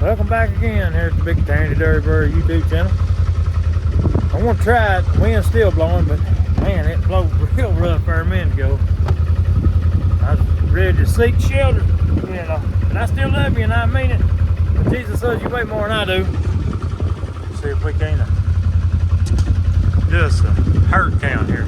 Welcome back again here at the Big Tandy Dirty Bird YouTube channel. I want to try it. The wind's still blowing, but man, it blew real rough there a minute ago. I was ready to seek shelter, you know. And I still love you, and I mean it. But Jesus loves you way more than I do. Let's see if we can do us a herd count here.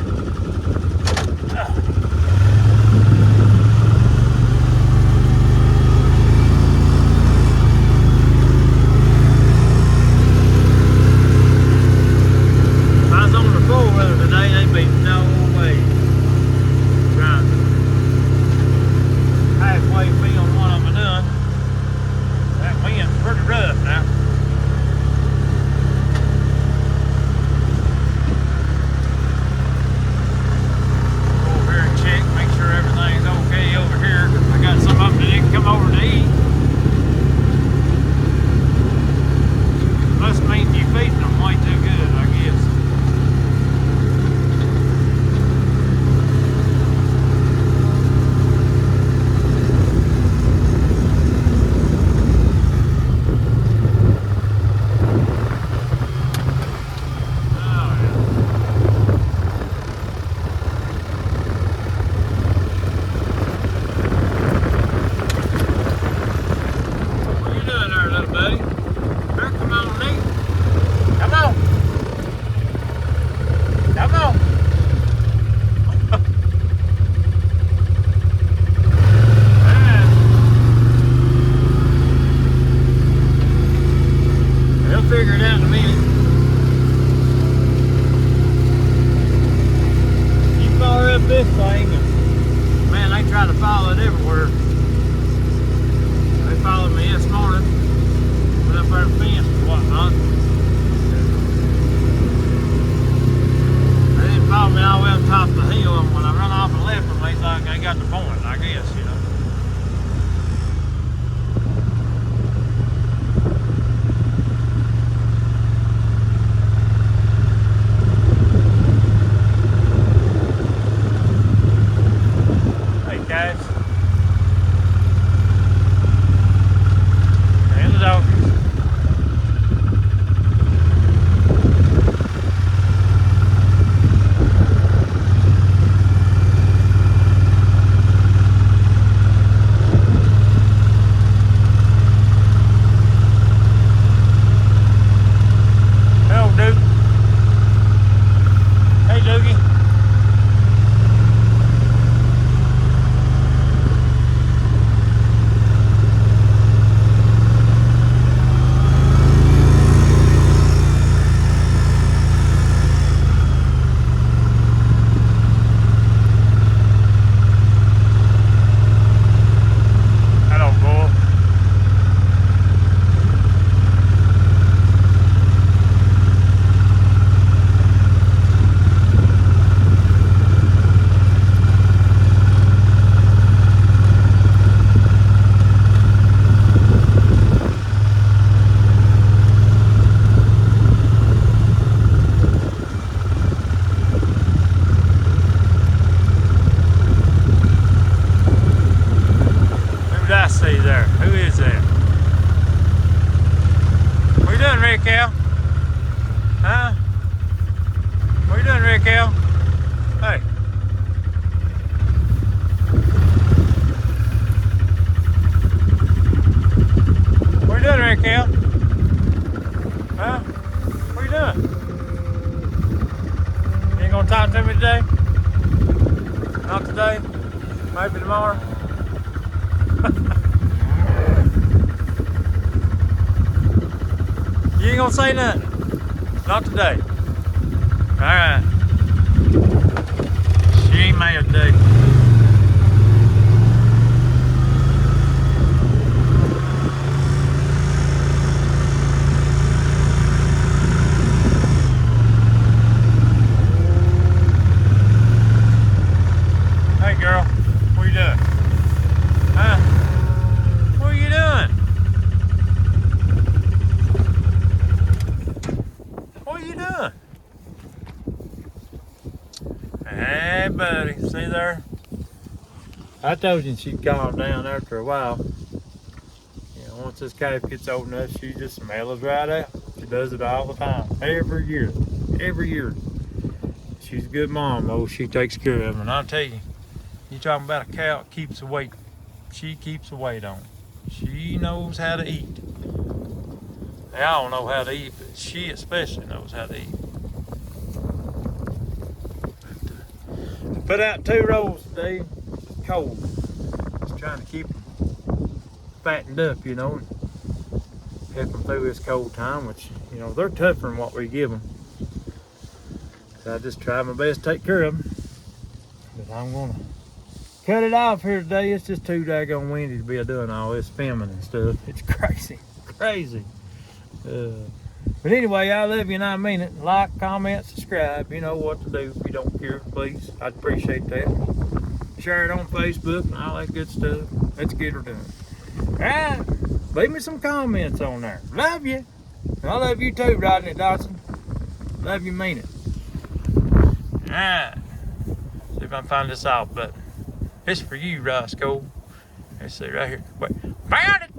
Figure it out in a minute. You fire up this thing, and man, they try to follow it everywhere. They followed me this morning, went up there and fence and whatnot. They didn't follow me all the way up top of the hill, and when I run off and left them, they thought they got the point, I guess, you know. There. Who is that? What are you doing, Red Cow? Huh? What are you doing, Red Cow? Hey. What are you doing, Red Cow? Huh? What are you doing? You ain't gonna talk to me today? Not today? Maybe tomorrow? You ain't gonna say nothing. Not today. Alright. She ain't mad today. Hey girl, what are you doing? Huh? What are you doing? What are you doing? Hey buddy, see there? I told you she'd calm down after a while. You know, once this calf gets old enough, she just smells right out. She does it all the time, every year, every year. She's a good mom, though. She takes care of them. And I'll tell you, you talking about a cow that keeps the weight. She keeps the weight on. She knows how to eat. They all know how to eat, but she especially knows how to eat. I put out 2 rows today. It's cold. Just trying to keep them fattened up, you know, and help them through this cold time, which, you know, they're tougher than what we give them. So I just try my best to take care of them. But I'm gonna cut it off here today. It's just too daggone windy to be doing all this filming and stuff. It's crazy, crazy. But anyway, I love you and I mean it. Like, comment, subscribe. You know what to do. If you don't care, please, I'd appreciate that. Share it on Facebook and all that good stuff. Let's get her done. All right, leave me some comments on there. Love you. I love you too, Rodney Dotson. Love you, mean it. Alright, see if I can find this off button. It's for you, Roscoe. Let's see right here. Wait, found it!